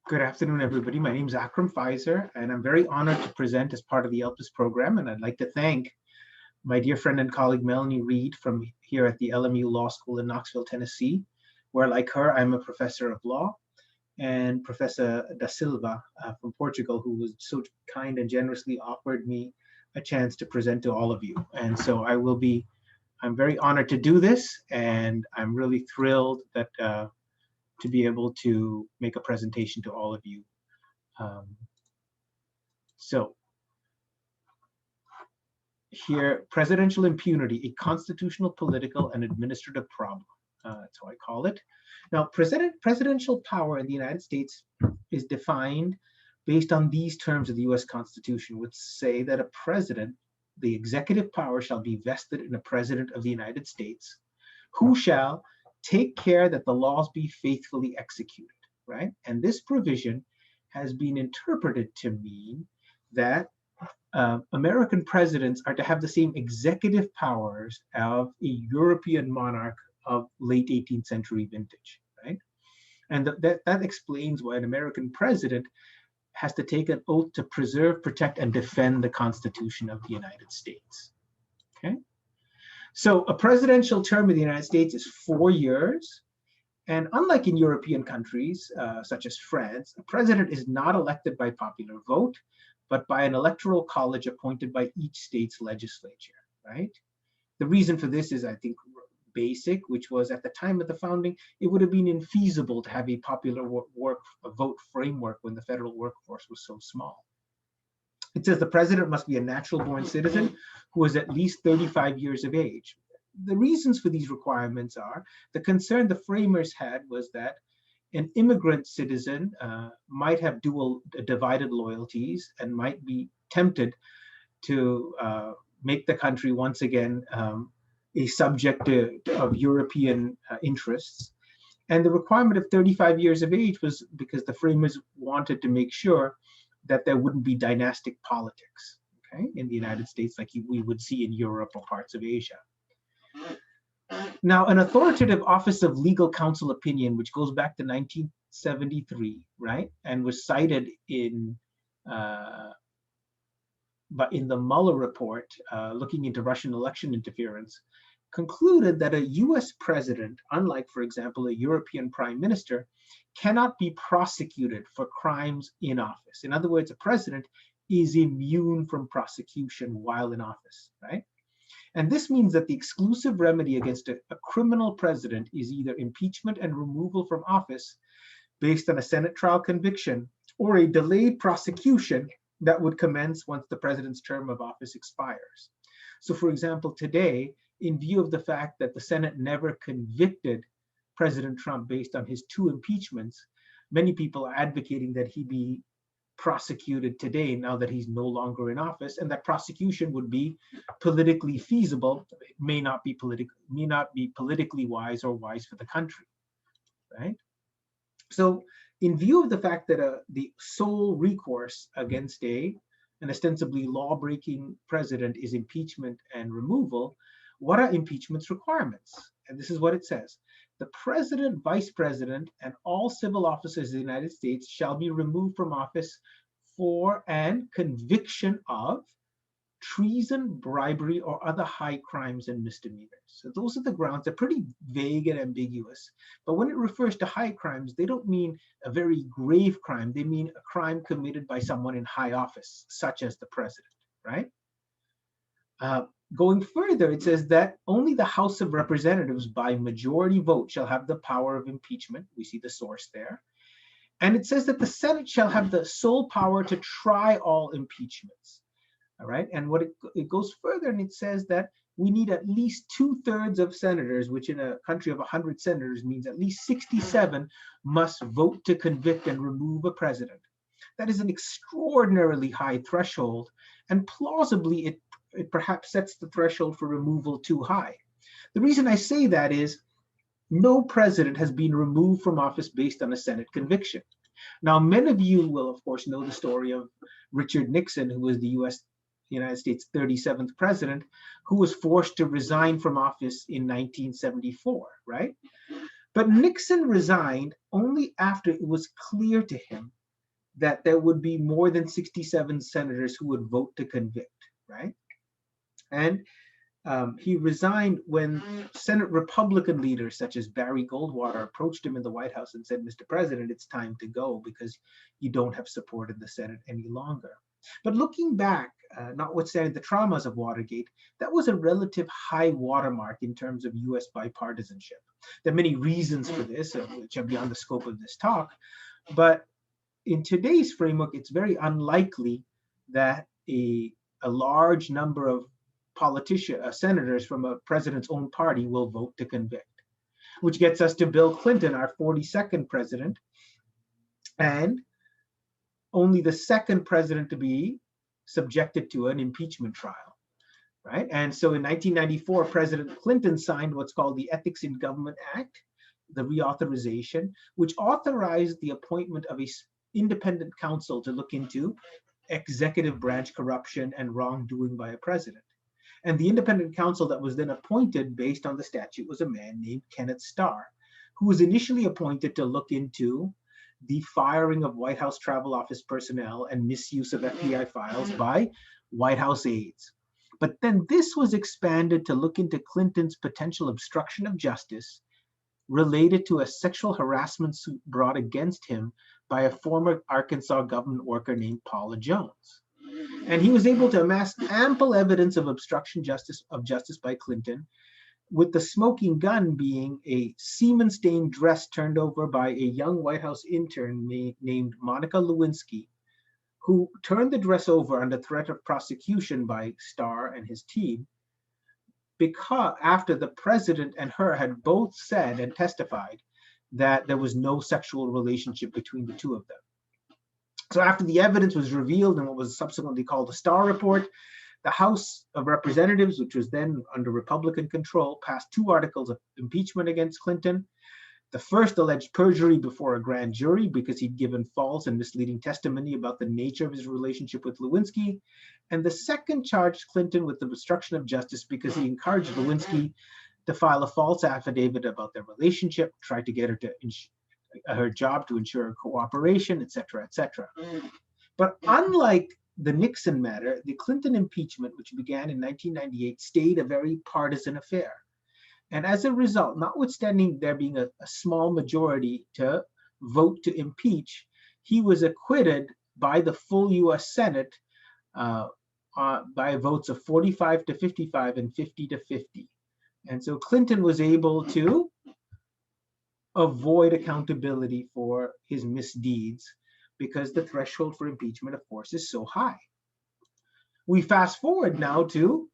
Good afternoon, everybody. My name is Akram Faizer, and I'm very honored to present as part of the ELPIS program. And I'd like to thank my dear friend and colleague, Melanie Reed, from here at the LMU Law School in Knoxville, Tennessee, where, like her, I'm a professor of law, and Professor Da Silva from Portugal, who was so kind and generously offered me a chance to present to all of you. And so I'm very honored to do this, and I'm really thrilled that to be able to make a presentation to all of you. So here, presidential impunity, a constitutional, political, and administrative problem. That's how I call it. Now, presidential power in the United States is defined based on these terms of the US Constitution, which say that a president, the executive power shall be vested in a president of the United States, who shall take care that the laws be faithfully executed, right? And this provision has been interpreted to mean that American presidents are to have the same executive powers of a European monarch of late 18th century vintage, right? And that explains why an American president has to take an oath to preserve, protect, and defend the Constitution of the United States, okay? So a presidential term in the United States is 4 years. And unlike in European countries, such as France, a president is not elected by popular vote, but by an electoral college appointed by each state's legislature, right? The reason for this is, I think, basic, which was at the time of the founding, it would have been infeasible to have a popular vote framework when the federal workforce was so small. It says the president must be a natural-born citizen who is at least 35 years of age. The reasons for these requirements are, the concern the framers had was that an immigrant citizen might have divided loyalties and might be tempted to make the country once again a subject of European interests. And the requirement of 35 years of age was because the framers wanted to make sure that there wouldn't be dynastic politics, okay, in the United States like we would see in Europe or parts of Asia. Now, an authoritative Office of Legal Counsel opinion, which goes back to 1973, right, and was cited but in the Mueller report, looking into Russian election interference, concluded that a US president, unlike, for example, a European prime minister, cannot be prosecuted for crimes in office. In other words, a president is immune from prosecution while in office, right? And this means that the exclusive remedy against a criminal president is either impeachment and removal from office based on a Senate trial conviction, or a delayed prosecution that would commence once the president's term of office expires. So, for example, today, in view of the fact that the Senate never convicted President Trump based on his 2 impeachments, many people are advocating that he be prosecuted today now that he's no longer in office, and that prosecution would be politically feasible. It may not be politically wise or wise for the country, right? So in view of the fact that the sole recourse against an ostensibly law-breaking president is impeachment and removal, what are impeachment's requirements? And this is what it says. The president, vice president, and all civil officers of the United States shall be removed from office for an conviction of treason, bribery, or other high crimes and misdemeanors. So those are the grounds. They're pretty vague and ambiguous. But when it refers to high crimes, they don't mean a very grave crime. They mean a crime committed by someone in high office, such as the president, right? Going further, it says that only the House of Representatives by majority vote shall have the power of impeachment. We see the source there. And it says that the Senate shall have the sole power to try all impeachments. All right. And it goes further, and it says that we need at least 2/3 of senators, which in a country of 100 senators means at least 67 must vote to convict and remove a president. That is an extraordinarily high threshold, and plausibly it perhaps sets the threshold for removal too high. The reason I say that is no president has been removed from office based on a Senate conviction. Now, many of you will, of course, know the story of Richard Nixon, who was the United States 37th president, who was forced to resign from office in 1974, right? But Nixon resigned only after it was clear to him that there would be more than 67 senators who would vote to convict, right? And he resigned when Senate Republican leaders such as Barry Goldwater approached him in the White House and said, Mr. President, it's time to go because you don't have support in the Senate any longer. But looking back, notwithstanding the traumas of Watergate, that was a relative high watermark in terms of US bipartisanship. There are many reasons for this, which are beyond the scope of this talk, but in today's framework, it's very unlikely that a large number of senators from a president's own party will vote to convict, which gets us to Bill Clinton, our 42nd president, and only the second president to be subjected to an impeachment trial, right? And so in 1994, President Clinton signed what's called the Ethics in Government Act, the reauthorization, which authorized the appointment of a independent counsel to look into executive branch corruption and wrongdoing by a president. And the independent counsel that was then appointed based on the statute was a man named Kenneth Starr, who was initially appointed to look into the firing of White House travel office personnel and misuse of FBI files by White House aides. But then this was expanded to look into Clinton's potential obstruction of justice related to a sexual harassment suit brought against him by a former Arkansas government worker named Paula Jones. And he was able to amass ample evidence of obstruction of justice by Clinton, with the smoking gun being a semen-stained dress turned over by a young White House intern named Monica Lewinsky, who turned the dress over under threat of prosecution by Starr and his team, because after the president and her had both said and testified that there was no sexual relationship between the two of them. So after the evidence was revealed in what was subsequently called the Starr Report, the House of Representatives, which was then under Republican control, passed 2 articles of impeachment against Clinton. The first alleged perjury before a grand jury because he'd given false and misleading testimony about the nature of his relationship with Lewinsky. And the second charged Clinton with the obstruction of justice because he encouraged Lewinsky to file a false affidavit about their relationship, tried to get her to her job to ensure cooperation, et cetera, et cetera. But unlike the Nixon matter, the Clinton impeachment, which began in 1998, stayed a very partisan affair. And as a result, notwithstanding there being a small majority to vote to impeach, he was acquitted by the full US Senate by votes of 45 to 55 and 50 to 50. And so Clinton was able to avoid accountability for his misdeeds because the threshold for impeachment, of course, is so high. We fast forward now to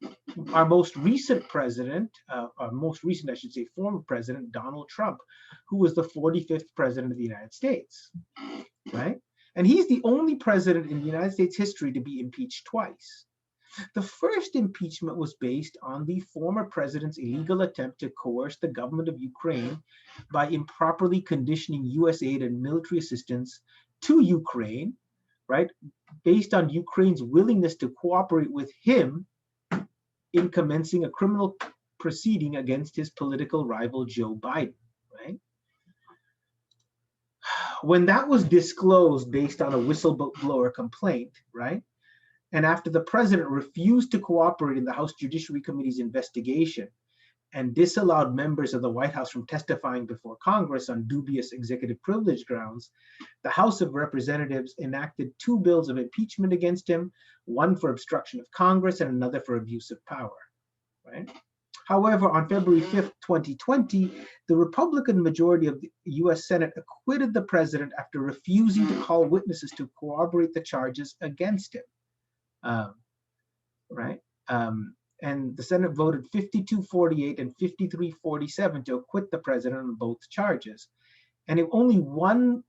our most recent president, I should say, former president, Donald Trump, who was the 45th president of the United States, right? And he's the only president in the United States history to be impeached twice. The first impeachment was based on the former president's illegal attempt to coerce the government of Ukraine by improperly conditioning US aid and military assistance to Ukraine, right, based on Ukraine's willingness to cooperate with him in commencing a criminal proceeding against his political rival, Joe Biden, right? When that was disclosed based on a whistleblower complaint, right, and after the president refused to cooperate in the House Judiciary Committee's investigation and disallowed members of the White House from testifying before Congress on dubious executive privilege grounds, the House of Representatives enacted 2 bills of impeachment against him, one for obstruction of Congress and another for abuse of power, right? However, on February 5th, 2020, the Republican majority of the US Senate acquitted the president after refusing to call witnesses to corroborate the charges against him. And the Senate voted 52-48 and 53-47 to acquit the president on both charges. And if only one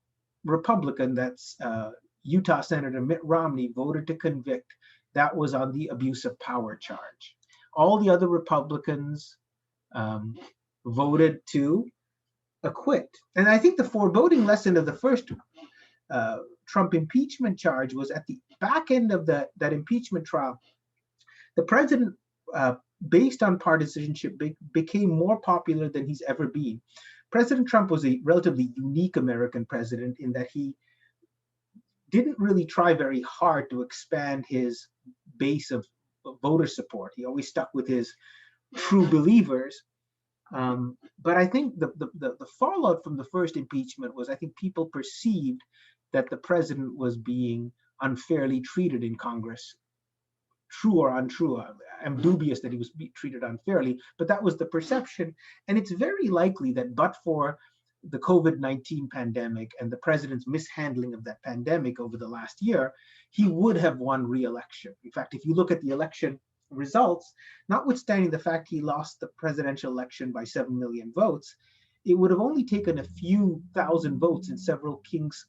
Republican, that's Utah Senator Mitt Romney, voted to convict. That was on the abuse of power charge. All the other Republicans voted to acquit. And I think the foreboding lesson of the first Trump impeachment charge was at the back end of that impeachment trial. The president, based on partisanship, became more popular than he's ever been, President Trump was a relatively unique American president in that he didn't really try very hard to expand his base of voter support. He always stuck with his true believers. But I think the fallout from the first impeachment was, I think people perceived that the president was being unfairly treated in Congress. True or untrue, I'm dubious that he was treated unfairly, but that was the perception. And it's very likely that but for the COVID-19 pandemic and the president's mishandling of that pandemic over the last year, he would have won re-election. In fact, if you look at the election results, notwithstanding the fact he lost the presidential election by 7 million votes, it would have only taken a few thousand votes in several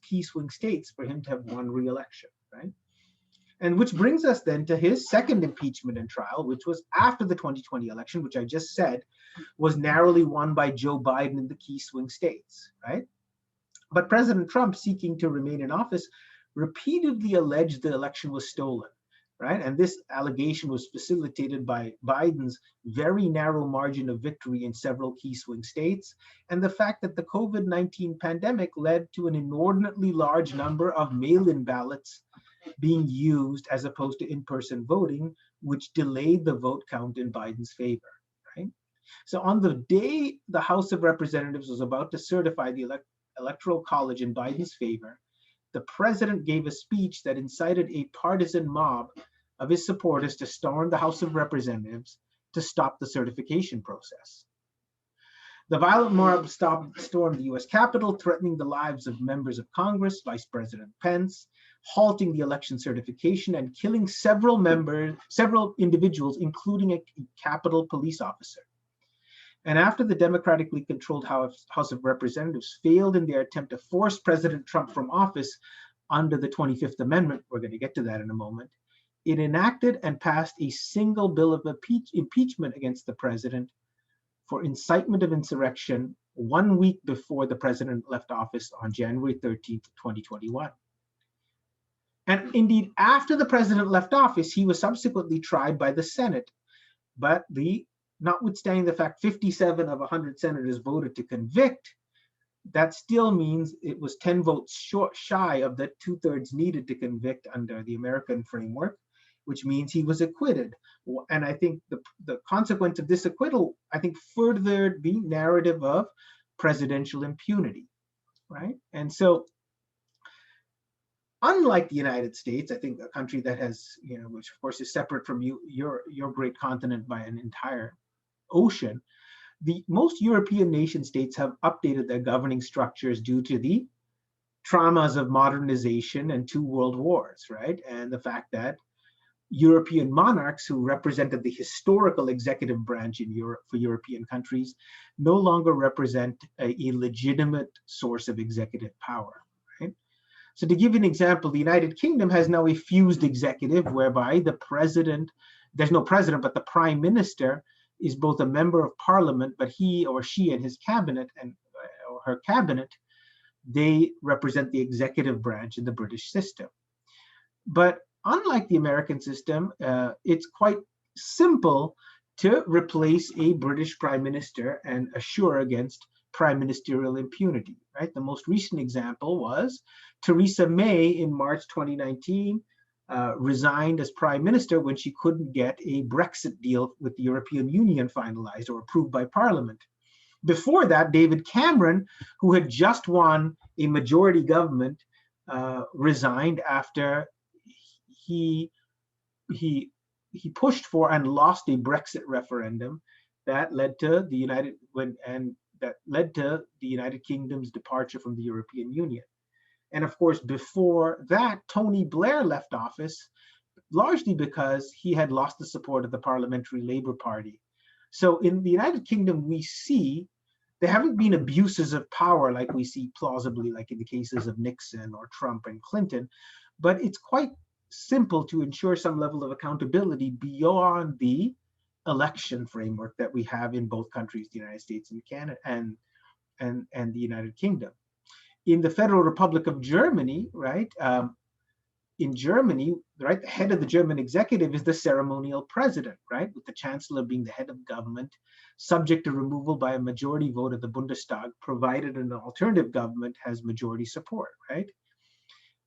key swing states for him to have won re-election, right? And which brings us then to his second impeachment and trial, which was after the 2020 election, which I just said was narrowly won by Joe Biden in the key swing states, right? But President Trump, seeking to remain in office, repeatedly alleged the election was stolen, right? And this allegation was facilitated by Biden's very narrow margin of victory in several key swing states, and the fact that the COVID-19 pandemic led to an inordinately large number of mail-in ballots being used as opposed to in-person voting, which delayed the vote count in Biden's favor, right? So on the day the House of Representatives was about to certify the Electoral College in Biden's favor, the president gave a speech that incited a partisan mob of his supporters to storm the House of Representatives to stop the certification process. The violent mob stormed the US Capitol, threatening the lives of members of Congress, Vice President Pence, halting the election certification, and killing several individuals, including a Capitol police officer. And after the democratically controlled House of Representatives failed in their attempt to force President Trump from office under the 25th Amendment, we're going to get to that in a moment, it enacted and passed a single bill of impeachment against the president for incitement of insurrection 1 week before the president left office on January 13th, 2021. And indeed, after the president left office, he was subsequently tried by the Senate. But notwithstanding the fact 57 of 100 senators voted to convict, that still means it was 10 votes shy of the 2/3 needed to convict under the American framework, which means he was acquitted. And I think the consequence of this acquittal, I think, furthered the narrative of presidential impunity, right? And so, unlike the United States, I think a country that has, which of course is separate from your great continent by an entire ocean, the most European nation states have updated their governing structures due to the traumas of modernization and 2 world wars, right? And the fact that European monarchs who represented the historical executive branch in Europe for European countries no longer represent a legitimate source of executive power, right? So to give you an example, the United Kingdom has now a fused executive whereby there's no president, but the prime minister is both a member of parliament, but he or she and his cabinet or her cabinet, they represent the executive branch in the British system. But unlike the American system, it's quite simple to replace a British prime minister and assure against prime ministerial impunity, right? The most recent example was Theresa May in March 2019 resigned as prime minister when she couldn't get a Brexit deal with the European Union finalized or approved by Parliament. Before that, David Cameron, who had just won a majority government, resigned after he pushed for and lost a Brexit referendum that led to the United Kingdom's departure from the European Union. And of course, before that, Tony Blair left office largely because he had lost the support of the Parliamentary Labour Party. So in the United Kingdom, we see there haven't been abuses of power like we see plausibly, like in the cases of Nixon or Trump and Clinton, but it's quite simple to ensure some level of accountability beyond the election framework that we have in both countries, the United States and Canada and the United Kingdom. In the Federal Republic of Germany, right, in Germany, right, the head of the German executive is the ceremonial president, right, with the chancellor being the head of government, subject to removal by a majority vote of the Bundestag, provided an alternative government has majority support, right?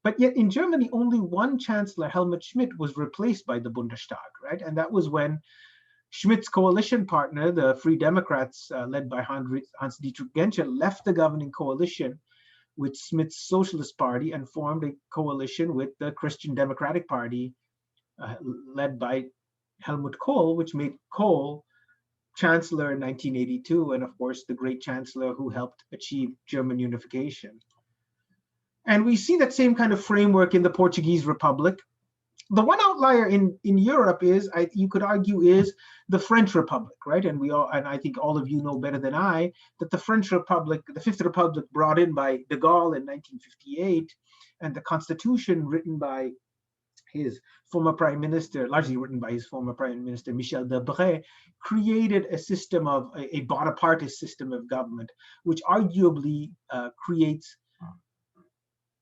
But yet in Germany, only one chancellor, Helmut Schmidt, was replaced by the Bundestag, right? And that was when Schmidt's coalition partner, the Free Democrats, led by Hans-Dietrich Genscher, left the governing coalition with Schmidt's Socialist Party and formed a coalition with the Christian Democratic Party, led by Helmut Kohl, which made Kohl chancellor in 1982, and of course the great chancellor who helped achieve German unification. And we see that same kind of framework in the Portuguese Republic. The one outlier in Europe is, you could argue, is the French Republic, right? And I think all of you know better than I, that the French Republic, the Fifth Republic, brought in by de Gaulle in 1958, and the Constitution written by his former prime minister, largely written by his former prime minister, Michel Debré, created a system of a Bonapartist system of government, which arguably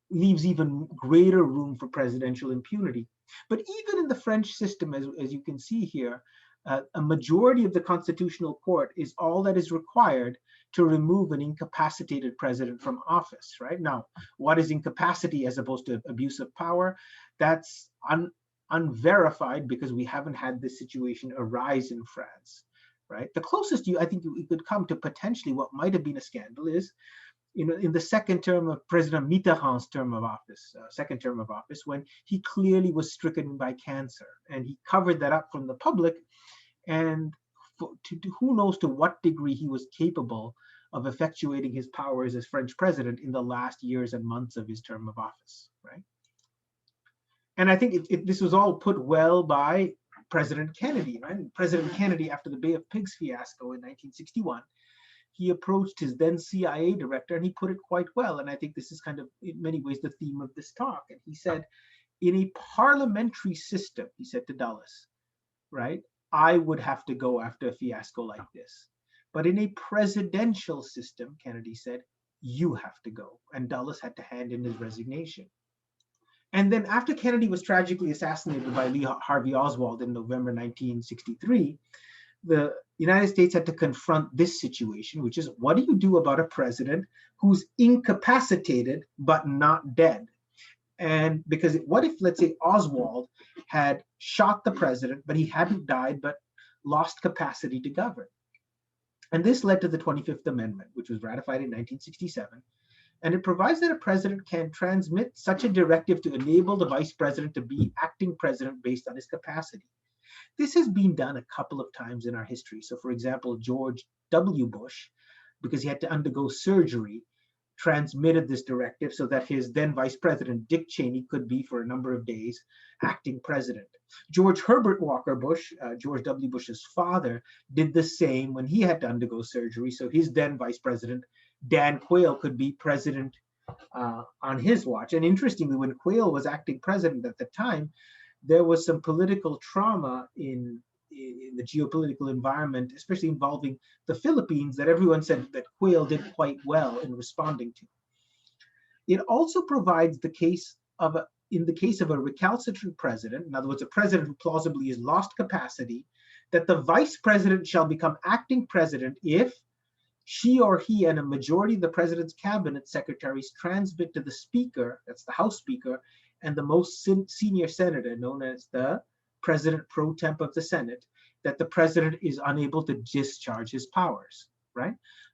leaves even greater room for presidential impunity. But even in the French system, as you can see here, a majority of the Constitutional Court is all that is required to remove an incapacitated president from office, right? Now, what is incapacity as opposed to abuse of power? That's unverified because we haven't had this situation arise in France, right? The closest I think we could come to potentially what might have been a scandal is, in the second term of President Mitterrand's second term of office, when he clearly was stricken by cancer, and he covered that up from the public, and who knows to what degree he was capable of effectuating his powers as French president in the last years and months of his term of office, right? And I think this was all put well by President Kennedy, right? President Kennedy, after the Bay of Pigs fiasco in 1961, he approached his then CIA director, and he put it quite well. And I think this is kind of, in many ways, the theme of this talk. And he said, in a parliamentary system, he said to Dulles, right, I would have to go after a fiasco like this. But in a presidential system, Kennedy said, you have to go. And Dulles had to hand in his resignation. And then after Kennedy was tragically assassinated by Lee Harvey Oswald in November 1963, the United States had to confront this situation, which is, what do you do about a president who's incapacitated but not dead? And because what if, let's say, Oswald had shot the president, but he hadn't died, but lost capacity to govern? And this led to the 25th Amendment, which was ratified in 1967. And it provides that a president can transmit such a directive to enable the vice president to be acting president based on his capacity. This has been done a couple of times in our history. So, for example, George W. Bush, because he had to undergo surgery, transmitted this directive so that his then vice president, Dick Cheney, could be for a number of days acting president. George Herbert Walker Bush, George W. Bush's father, did the same when he had to undergo surgery. So his then vice president, Dan Quayle, could be president on his watch. And interestingly, when Quayle was acting president at the time, there was some political trauma in the geopolitical environment, especially involving the Philippines, that everyone said that Quayle did quite well in responding to. It also provides in the case of a recalcitrant president, in other words, a president who plausibly has lost capacity, that the vice president shall become acting president if she or he and a majority of the president's cabinet secretaries transmit to the speaker, that's the House Speaker, and the most senior senator, known as the President pro temp of the Senate, that the president is unable to discharge his powers, right?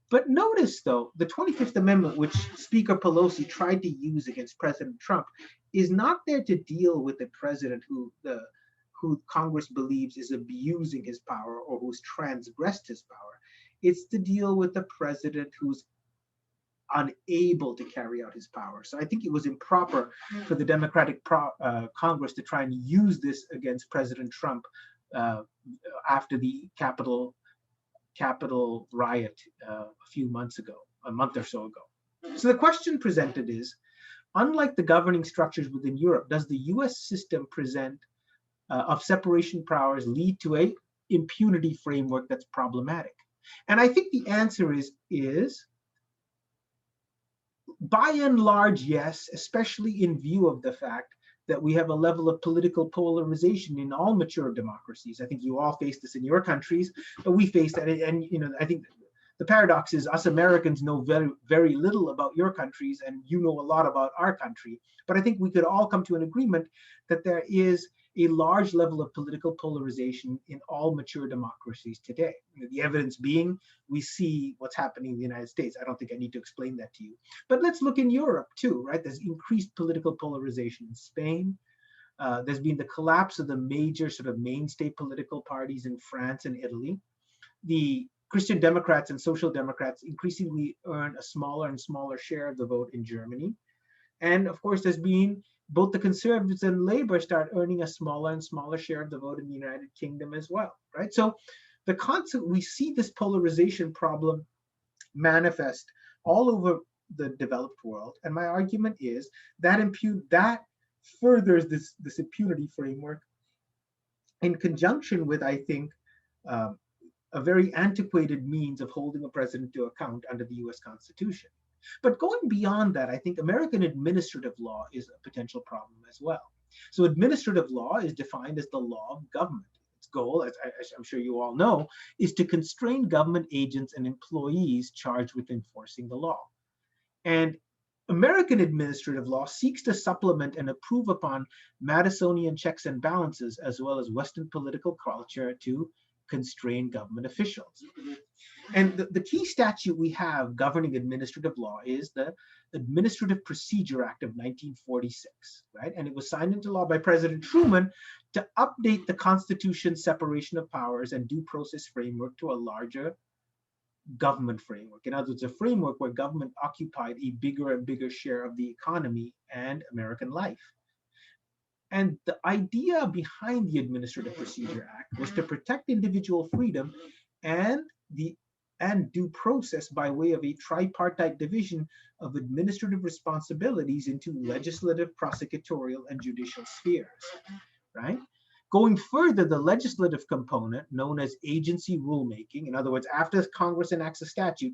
But notice, though, the 25th Amendment, which Speaker Pelosi tried to use against President Trump, is not there to deal with a president who Congress believes is abusing his power or who's transgressed his power. It's to deal with the president who's unable to carry out his power. So I think it was improper for the Democratic Congress to try and use this against President Trump after the Capitol riot a month or so ago. So the question presented is, unlike the governing structures within Europe, does the US system of separation powers lead to a impunity framework that's problematic? And I think the answer is by and large, yes, especially in view of the fact that we have a level of political polarization in all mature democracies. I think you all face this in your countries, but we face that. And I think the paradox is us Americans know very, very little about your countries, and you know a lot about our country. But I think we could all come to an agreement that there is a large level of political polarization in all mature democracies today. The evidence being, we see what's happening in the United States. I don't think I need to explain that to you. But let's look in Europe too, right? There's increased political polarization in Spain. There's been the collapse of the major sort of mainstay political parties in France and Italy. The Christian Democrats and Social Democrats increasingly earn a smaller and smaller share of the vote in Germany. And of course, there's been both the Conservatives and Labour start earning a smaller and smaller share of the vote in the United Kingdom as well, right? So the concept, we see this polarization problem manifest all over the developed world. And my argument is that that furthers this impunity framework in conjunction with, I think, a very antiquated means of holding a president to account under the US Constitution. But going beyond that, I think American administrative law is a potential problem as well. So administrative law is defined as the law of government. Its goal, as I'm sure you all know, is to constrain government agents and employees charged with enforcing the law. And American administrative law seeks to supplement and improve upon Madisonian checks and balances, as well as Western political culture to constrain government officials. And the key statute we have governing administrative law is the Administrative Procedure Act of 1946, right? And it was signed into law by President Truman to update the Constitution's separation of powers and due process framework to a larger government framework. In other words, a framework where government occupied a bigger and bigger share of the economy and American life. And the idea behind the Administrative Procedure Act was to protect individual freedom and due process by way of a tripartite division of administrative responsibilities into legislative, prosecutorial, and judicial spheres, right? Going further, the legislative component, known as agency rulemaking, in other words, after Congress enacts a statute,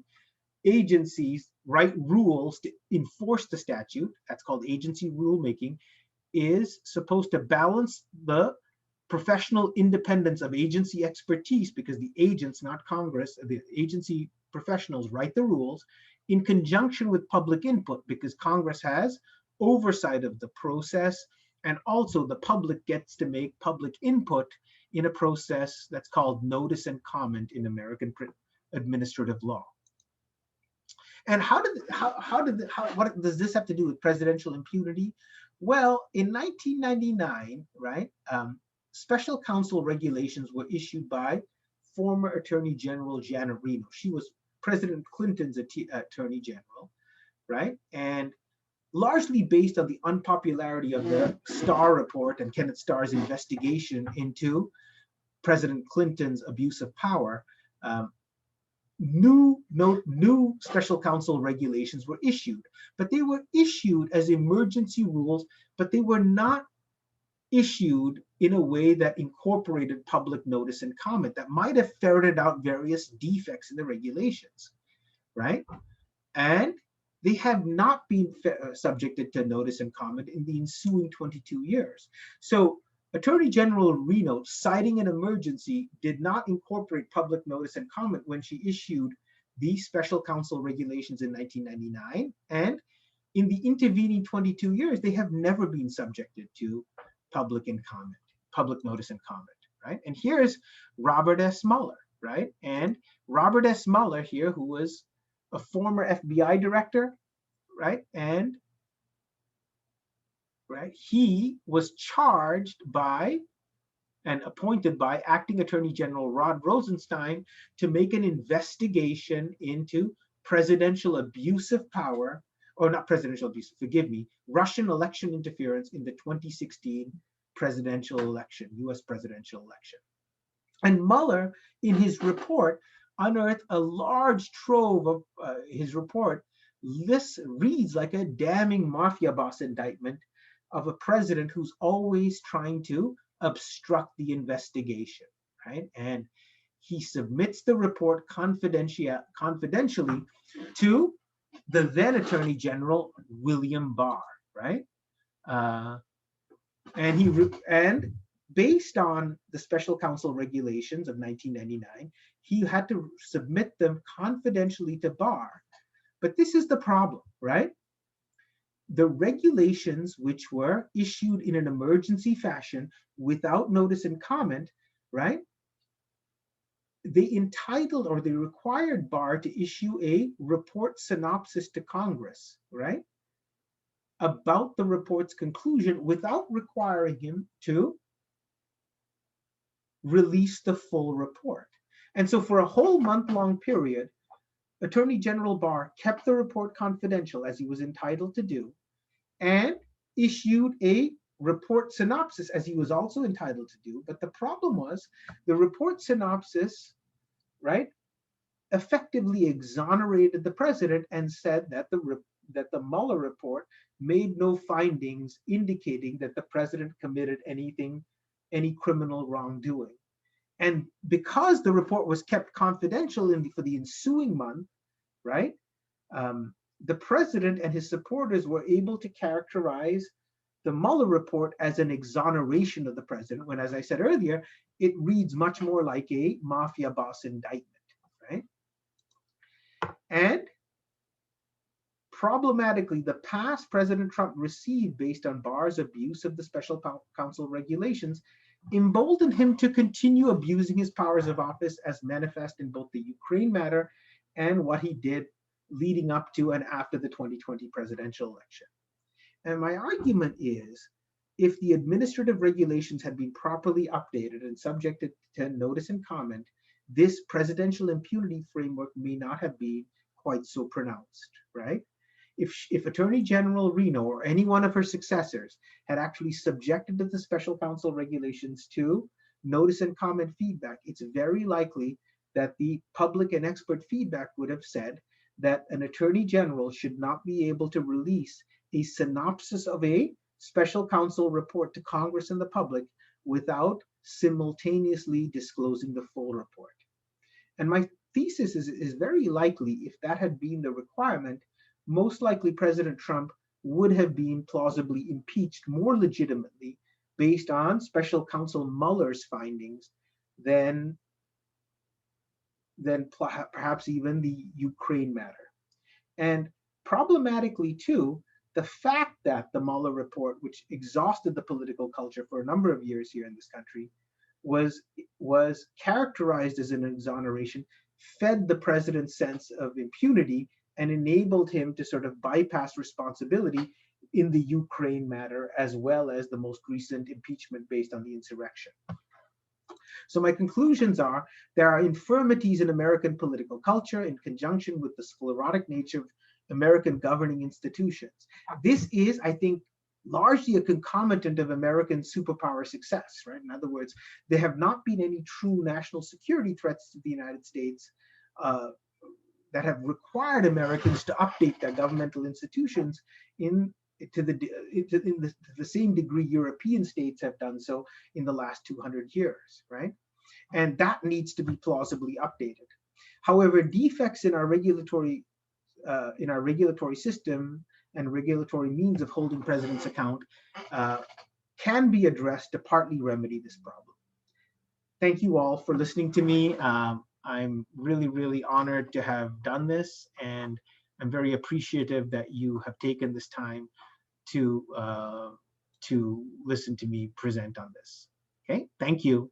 agencies write rules to enforce the statute. That's called agency rulemaking, is supposed to balance the professional independence of agency expertise, because the agents, not Congress, the agency professionals write the rules in conjunction with public input, because Congress has oversight of the process, and also the public gets to make public input in a process that's called notice and comment in American administrative law. And what does this have to do with presidential impunity? Well, in 1999, right, special counsel regulations were issued by former Attorney General Janet Reno. She was President Clinton's Attorney General, right? And largely based on the unpopularity of the Starr report and Kenneth Starr's investigation into President Clinton's abuse of power, new special counsel regulations were issued, but they were issued as emergency rules, but they were not issued in a way that incorporated public notice and comment that might have ferreted out various defects in the regulations, right? And they have not been subjected to notice and comment in the ensuing 22 years. So Attorney General Reno, citing an emergency, did not incorporate public notice and comment when she issued these special counsel regulations in 1999. And in the intervening 22 years, they have never been subjected to public notice and comment, right? And here's Robert S. Mueller, right? And Robert S. Mueller here, who was a former FBI director, right? And right, he was charged by and appointed by acting Attorney General Rod Rosenstein to make an investigation into presidential abuse of power, or not presidential abuse, forgive me, Russian election interference in the 2016 presidential election, US presidential election. And Mueller, in his report, unearthed a large trove of his report. Reads like a damning mafia boss indictment of a president who's always trying to obstruct the investigation, right? And he submits the report confidentially to the then Attorney General, William Barr, right? and based on the special counsel regulations of 1999, he had to submit them confidentially to Barr. But this is the problem, right? The regulations, which were issued in an emergency fashion without notice and comment, right? They entitled or they required Barr to issue a report synopsis to Congress, right? About the report's conclusion without requiring him to release the full report. And so for a whole month-long period, Attorney General Barr kept the report confidential as he was entitled to do, and issued a report synopsis as he was also entitled to do. But the problem was the report synopsis, right, effectively exonerated the president and said that the Mueller report made no findings indicating that the president committed any criminal wrongdoing. And because the report was kept confidential for the ensuing month, right, the president and his supporters were able to characterize the Mueller report as an exoneration of the president, when, as I said earlier, it reads much more like a mafia boss indictment, right? And problematically, the pass President Trump received based on Barr's abuse of the special counsel regulations emboldened him to continue abusing his powers of office as manifest in both the Ukraine matter and what he did leading up to and after the 2020 presidential election. And my argument is, if the administrative regulations had been properly updated and subjected to notice and comment, this presidential impunity framework may not have been quite so pronounced, right? If Attorney General Reno or any one of her successors had actually subjected to the special counsel regulations to notice and comment feedback, it's very likely that the public and expert feedback would have said that an attorney general should not be able to release a synopsis of a special counsel report to Congress and the public without simultaneously disclosing the full report. And my thesis is very likely, if that had been the requirement, most likely President Trump would have been plausibly impeached more legitimately based on special counsel Mueller's findings than perhaps even the Ukraine matter. And problematically too, the fact that the Mueller report, which exhausted the political culture for a number of years here in this country, was characterized as an exoneration, fed the president's sense of impunity and enabled him to sort of bypass responsibility in the Ukraine matter, as well as the most recent impeachment based on the insurrection. So my conclusions are, there are infirmities in American political culture in conjunction with the sclerotic nature of American governing institutions. This is, I think, largely a concomitant of American superpower success, right? In other words, there have not been any true national security threats to the United States that have required Americans to update their governmental institutions to the same degree European states have done so in the last 200 years, right? And that needs to be plausibly updated. However, defects in our regulatory system and regulatory means of holding presidents account can be addressed to partly remedy this problem. Thank you all for listening to me. I'm really, really honored to have done this, and I'm very appreciative that you have taken this time to listen to me present on this. Okay, thank you.